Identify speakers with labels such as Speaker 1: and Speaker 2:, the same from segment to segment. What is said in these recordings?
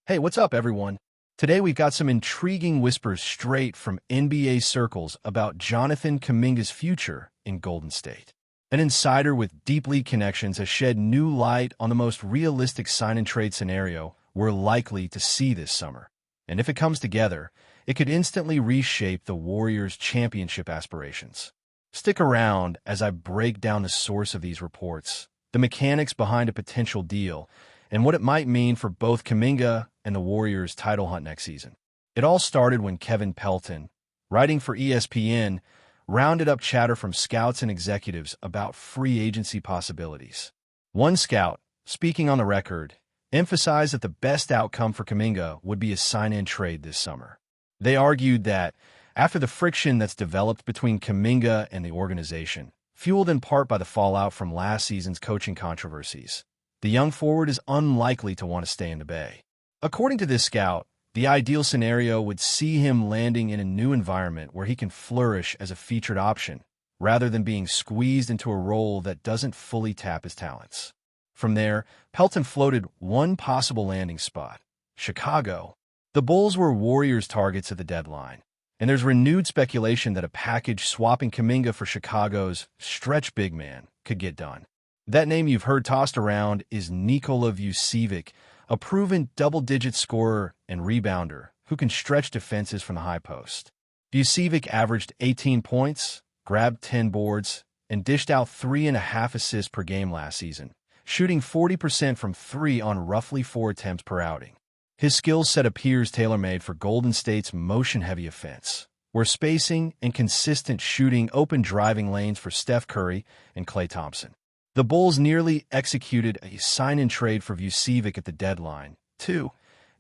Speaker 1: Hey, what's up, everyone? Today we've got some intriguing whispers straight from NBA circles about Jonathan Kuminga's future in Golden State. An insider with deep league connections has shed new light on the most realistic sign-and-trade scenario we're likely to see this summer. And if it comes together, it could instantly reshape the Warriors' championship aspirations. Stick around as I break down the source of these reports, the mechanics behind a potential deal, and what it might mean for both Kuminga and the Warriors' title hunt next season. It all started when Kevin Pelton, writing for ESPN, rounded up chatter from scouts and executives about free agency possibilities. One scout, speaking on the record, emphasized that the best outcome for Kuminga would be a sign-and trade this summer. They argued that, after the friction that's developed between Kuminga and the organization, fueled in part by the fallout from last season's coaching controversies, the young forward is unlikely to want to stay in the Bay. According to this scout, the ideal scenario would see him landing in a new environment where he can flourish as a featured option, rather than being squeezed into a role that doesn't fully tap his talents. From there, Pelton floated one possible landing spot: Chicago. The Bulls were Warriors' targets at the deadline, and there's renewed speculation that a package swapping Kuminga for Chicago's stretch big man could get done. That name you've heard tossed around is Nikola Vucevic, a proven double-digit scorer and rebounder who can stretch defenses from the high post. Vucevic averaged 18 points, grabbed 10 boards, and dished out 3.5 assists per game last season, shooting 40% from three on roughly 4 attempts per outing. His skill set appears tailor-made for Golden State's motion-heavy offense, where spacing and consistent shooting open driving lanes for Steph Curry and Klay Thompson. The Bulls nearly executed a sign-and-trade for Vucevic at the deadline, too,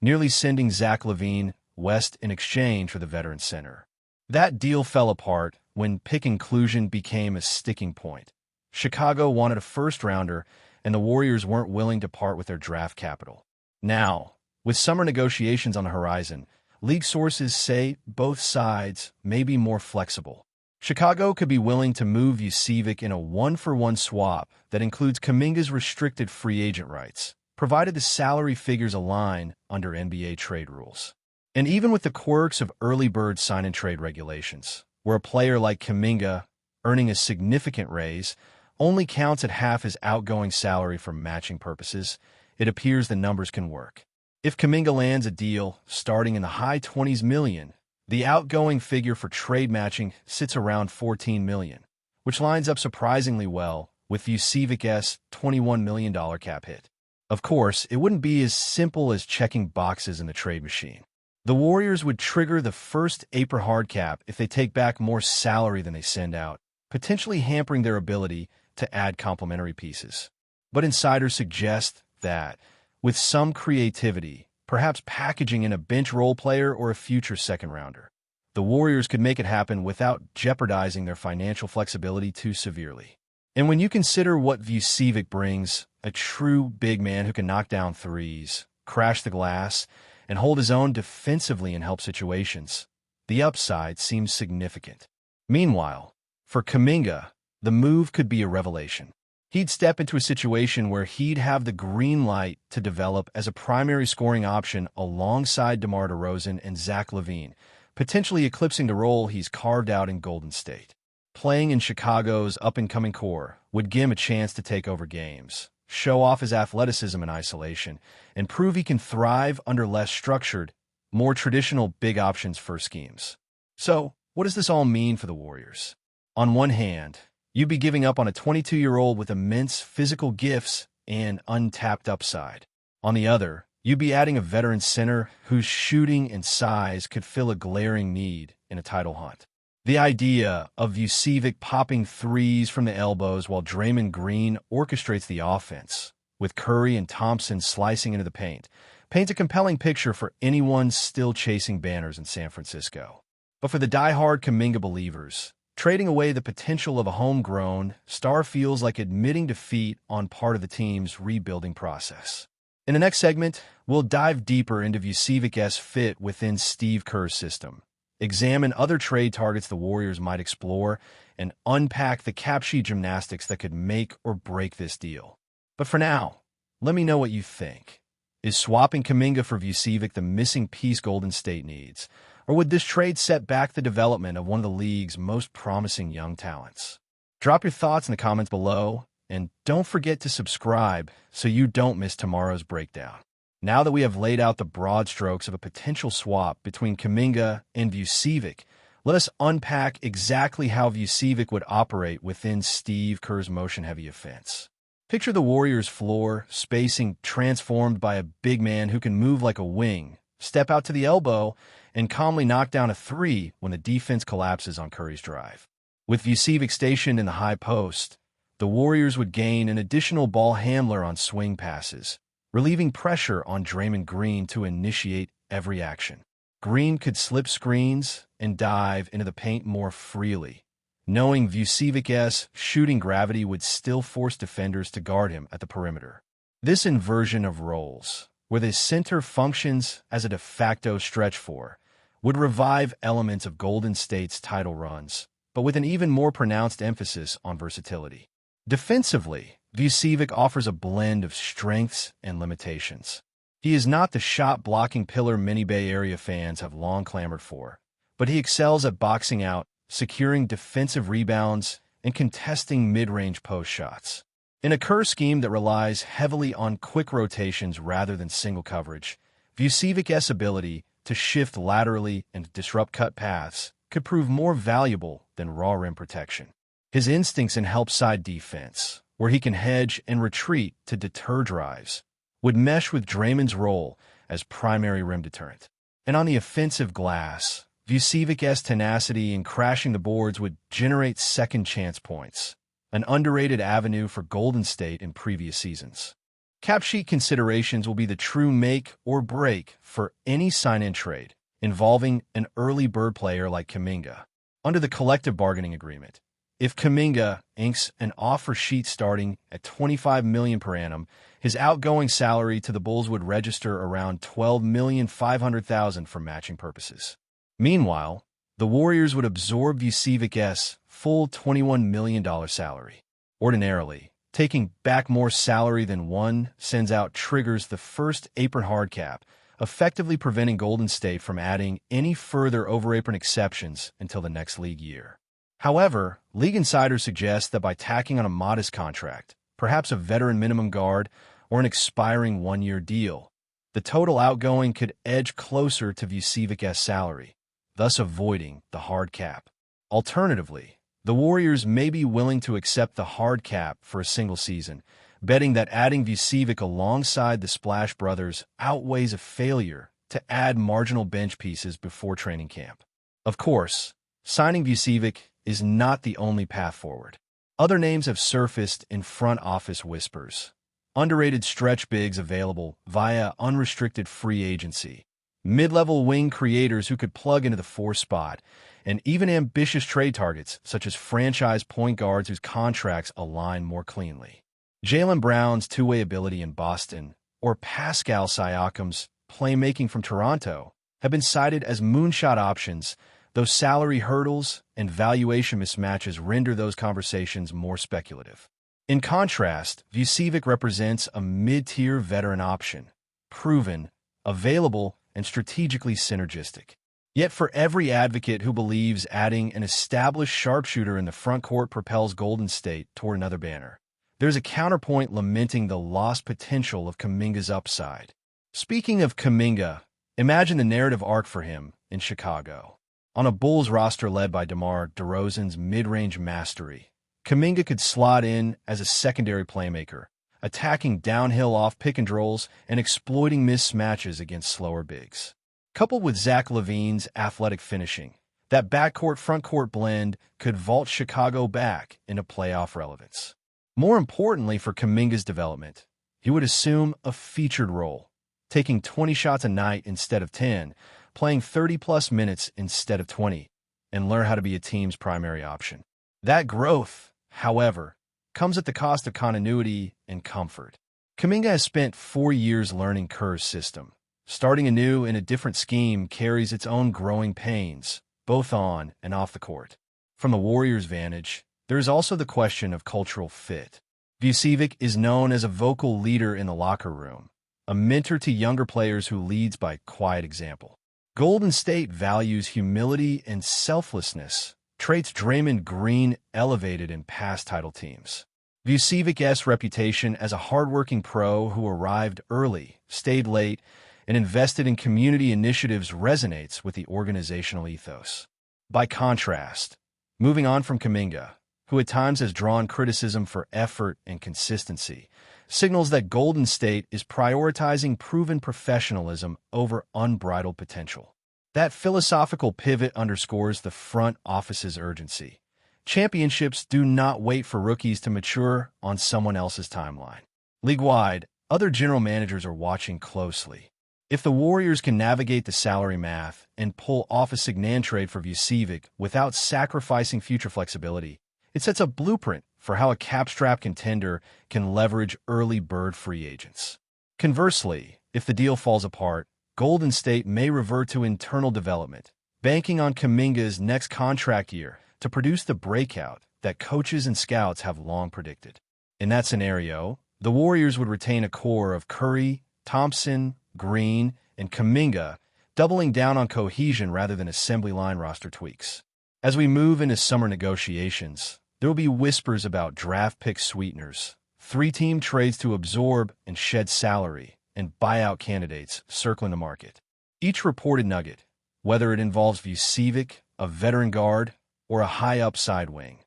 Speaker 1: nearly sending Zach LaVine west in exchange for the veteran center. That deal fell apart when pick inclusion became a sticking point. Chicago wanted a first-rounder, and the Warriors weren't willing to part with their draft capital. Now, with summer negotiations on the horizon, league sources say both sides may be more flexible. Chicago could be willing to move Vucevic in a one-for-one swap that includes Kuminga's restricted free agent rights, provided the salary figures align under NBA trade rules. And even with the quirks of early bird sign-and-trade regulations, where a player like Kuminga, earning a significant raise, only counts at half his outgoing salary for matching purposes, it appears the numbers can work. If Kuminga lands a deal starting in the high 20s million, the outgoing figure for trade matching sits around $14 million, which lines up surprisingly well with Vucevic's $21 million cap hit. Of course, it wouldn't be as simple as checking boxes in the trade machine. The Warriors would trigger the first April hard cap if they take back more salary than they send out, potentially hampering their ability to add complementary pieces. But insiders suggest that, with some creativity, perhaps packaging in a bench role player or a future second-rounder, the Warriors could make it happen without jeopardizing their financial flexibility too severely. And when you consider what Vucevic brings, a true big man who can knock down threes, crash the glass, and hold his own defensively in help situations, the upside seems significant. Meanwhile, for Kuminga, the move could be a revelation. He'd step into a situation where he'd have the green light to develop as a primary scoring option alongside DeMar DeRozan and Zach LaVine, potentially eclipsing the role he's carved out in Golden State. Playing in Chicago's up-and-coming core would give him a chance to take over games, show off his athleticism in isolation, and prove he can thrive under less structured, more traditional big options first schemes. So, what does this all mean for the Warriors? On one hand, you'd be giving up on a 22-year-old with immense physical gifts and untapped upside. On the other, you'd be adding a veteran center whose shooting and size could fill a glaring need in a title hunt. The idea of Vucevic popping threes from the elbows while Draymond Green orchestrates the offense, with Curry and Thompson slicing into the paint, paints a compelling picture for anyone still chasing banners in San Francisco. But for the die-hard Kuminga believers, trading away the potential of a homegrown star feels like admitting defeat on part of the team's rebuilding process. In the next segment, we'll dive deeper into Vucevic's fit within Steve Kerr's system, examine other trade targets the Warriors might explore, and unpack the cap sheet gymnastics that could make or break this deal. But for now, let me know what you think. Is swapping Kuminga for Vucevic the missing piece Golden State needs? Or would this trade set back the development of one of the league's most promising young talents? Drop your thoughts in the comments below, and don't forget to subscribe so you don't miss tomorrow's breakdown. Now that we have laid out the broad strokes of a potential swap between Kuminga and Vucevic, let us unpack exactly how Vucevic would operate within Steve Kerr's motion-heavy offense. Picture the Warriors' floor, spacing transformed by a big man who can move like a wing, step out to the elbow, and calmly knock down a three when the defense collapses on Curry's drive. With Vucevic stationed in the high post, the Warriors would gain an additional ball handler on swing passes, relieving pressure on Draymond Green to initiate every action. Green could slip screens and dive into the paint more freely, knowing Vucevic's shooting gravity would still force defenders to guard him at the perimeter. This inversion of roles, where the center functions as a de facto stretch four, would revive elements of Golden State's title runs, but with an even more pronounced emphasis on versatility. Defensively, Vucevic offers a blend of strengths and limitations. He is not the shot-blocking pillar many Bay Area fans have long clamored for, but he excels at boxing out, securing defensive rebounds, and contesting mid-range post shots. In a Kerr scheme that relies heavily on quick rotations rather than single coverage, Vucevic's ability to shift laterally and disrupt cut paths could prove more valuable than raw rim protection. His instincts in help-side defense, where he can hedge and retreat to deter drives, would mesh with Draymond's role as primary rim deterrent. And on the offensive glass, Vucevic's tenacity in crashing the boards would generate second-chance points, an underrated avenue for Golden State in previous seasons. Cap sheet considerations will be the true make or break for any sign-in trade involving an early bird player like Kuminga. Under the collective bargaining agreement, if Kuminga inks an offer sheet starting at $25 million per annum, his outgoing salary to the Bulls would register around $12,500,000 for matching purposes. Meanwhile, the Warriors would absorb Vucevic's full $21 million salary. Ordinarily, taking back more salary than one sends out triggers the first apron hard cap, effectively preventing Golden State from adding any further over-apron exceptions until the next league year. However, league insiders suggest that by tacking on a modest contract, perhaps a veteran minimum guard or an expiring one-year deal, the total outgoing could edge closer to Vucevic's salary, thus avoiding the hard cap. Alternatively, the Warriors may be willing to accept the hard cap for a single season, betting that adding Vucevic alongside the Splash Brothers outweighs a failure to add marginal bench pieces before training camp. Of course, signing Vucevic is not the only path forward. Other names have surfaced in front office whispers. Underrated stretch bigs available via unrestricted free agency, mid-level wing creators who could plug into the four spot, and even ambitious trade targets such as franchise point guards whose contracts align more cleanly. Jaylen Brown's two-way ability in Boston, or Pascal Siakam's playmaking from Toronto, have been cited as moonshot options, though salary hurdles and valuation mismatches render those conversations more speculative. In contrast, Vucevic represents a mid-tier veteran option, proven, available, and strategically synergistic. Yet for every advocate who believes adding an established sharpshooter in the front court propels Golden State toward another banner, there's a counterpoint lamenting the lost potential of Kuminga's upside. Speaking of Kuminga, imagine the narrative arc for him in Chicago. On a Bulls roster led by DeMar DeRozan's mid-range mastery, Kuminga could slot in as a secondary playmaker, attacking downhill off pick-and-rolls and exploiting mismatches against slower bigs. Coupled with Zach LaVine's athletic finishing, that backcourt-frontcourt blend could vault Chicago back into playoff relevance. More importantly for Kuminga's development, he would assume a featured role, taking 20 shots a night instead of 10, playing 30-plus minutes instead of 20, and learn how to be a team's primary option. That growth, however, comes at the cost of continuity and comfort. Kuminga has spent 4 years learning Kerr's system. Starting anew in a different scheme carries its own growing pains, both on and off the court. From the Warriors' vantage, there is also the question of cultural fit. Vucevic is known as a vocal leader in the locker room, a mentor to younger players who leads by quiet example. Golden State values humility and selflessness, traits Draymond Green elevated in past title teams. Vucevic's reputation as a hardworking pro who arrived early, stayed late, and invested in community initiatives resonates with the organizational ethos. By contrast, moving on from Kuminga, who at times has drawn criticism for effort and consistency, signals that Golden State is prioritizing proven professionalism over unbridled potential. That philosophical pivot underscores the front office's urgency. Championships do not wait for rookies to mature on someone else's timeline. League-wide, other general managers are watching closely. If the Warriors can navigate the salary math and pull off a Signan trade for Vucevic without sacrificing future flexibility, it sets a blueprint for how a cap-strapped contender can leverage early bird free agents. Conversely, if the deal falls apart, Golden State may revert to internal development, banking on Kuminga's next contract year to produce the breakout that coaches and scouts have long predicted. In that scenario, the Warriors would retain a core of Curry, Thompson, Green, and Kuminga, doubling down on cohesion rather than assembly line roster tweaks. As we move into summer negotiations, there will be whispers about draft pick sweeteners, three-team trades to absorb and shed salary, and buyout candidates circling the market. Each reported nugget, whether it involves Vucevic, a veteran guard, or a high-upside wing,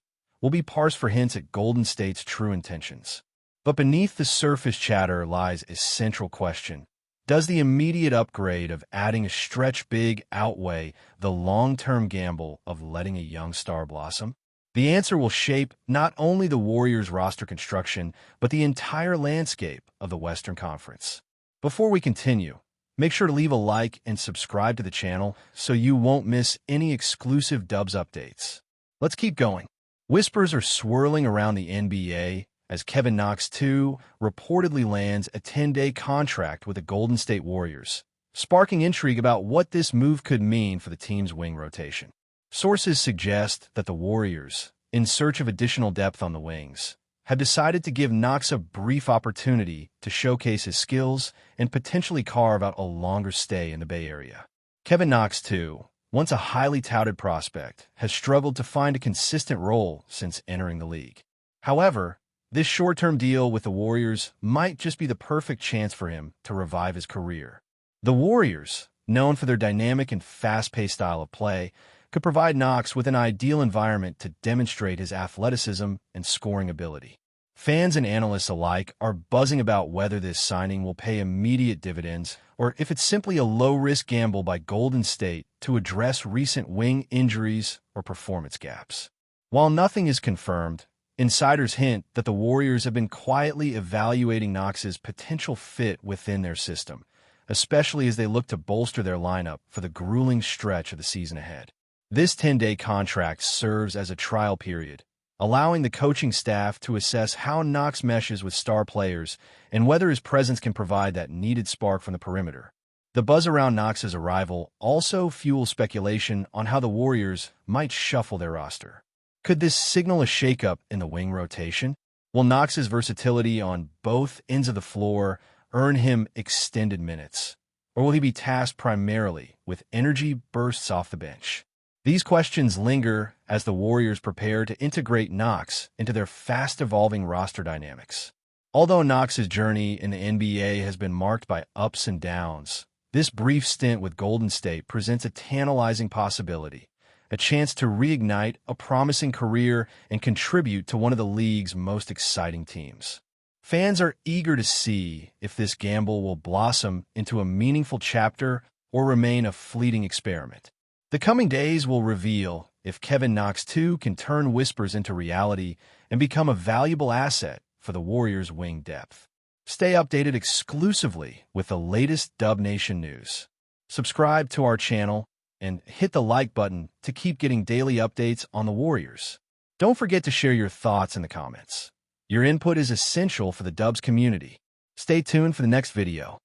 Speaker 1: will be parsed for hints at Golden State's true intentions. But beneath the surface chatter lies a central question. Does the immediate upgrade of adding a stretch big outweigh the long-term gamble of letting a young star blossom? The answer will shape not only the Warriors' roster construction, but the entire landscape of the Western Conference. Before we continue, make sure to leave a like and subscribe to the channel so you won't miss any exclusive Dubs updates. Let's keep going. Whispers are swirling around the NBA as KNOX II reportedly lands a 10-day contract with the Golden State Warriors, sparking intrigue about what this move could mean for the team's wing rotation. Sources suggest that the Warriors, in search of additional depth on the wings, have decided to give Knox a brief opportunity to showcase his skills and potentially carve out a longer stay in the Bay Area. KNOX II, once a highly touted prospect, has struggled to find a consistent role since entering the league. However, this short-term deal with the Warriors might just be the perfect chance for him to revive his career. The Warriors, known for their dynamic and fast-paced style of play, could provide Knox with an ideal environment to demonstrate his athleticism and scoring ability. Fans and analysts alike are buzzing about whether this signing will pay immediate dividends or if it's simply a low-risk gamble by Golden State to address recent wing injuries or performance gaps. While nothing is confirmed, insiders hint that the Warriors have been quietly evaluating Knox's potential fit within their system, especially as they look to bolster their lineup for the grueling stretch of the season ahead. This 10-day contract serves as a trial period, allowing the coaching staff to assess how Knox meshes with star players and whether his presence can provide that needed spark from the perimeter. The buzz around Knox's arrival also fuels speculation on how the Warriors might shuffle their roster. Could this signal a shakeup in the wing rotation? Will Knox's versatility on both ends of the floor earn him extended minutes? Or will he be tasked primarily with energy bursts off the bench? These questions linger as the Warriors prepare to integrate Knox into their fast-evolving roster dynamics. Although Knox's journey in the NBA has been marked by ups and downs, this brief stint with Golden State presents a tantalizing possibility, a chance to reignite a promising career and contribute to one of the league's most exciting teams. Fans are eager to see if this gamble will blossom into a meaningful chapter or remain a fleeting experiment. The coming days will reveal if KNOX II can turn whispers into reality and become a valuable asset for the Warriors' wing depth. Stay updated exclusively with the latest Dub Nation news. Subscribe to our channel and hit the like button to keep getting daily updates on the Warriors. Don't forget to share your thoughts in the comments. Your input is essential for the Dubs community. Stay tuned for the next video.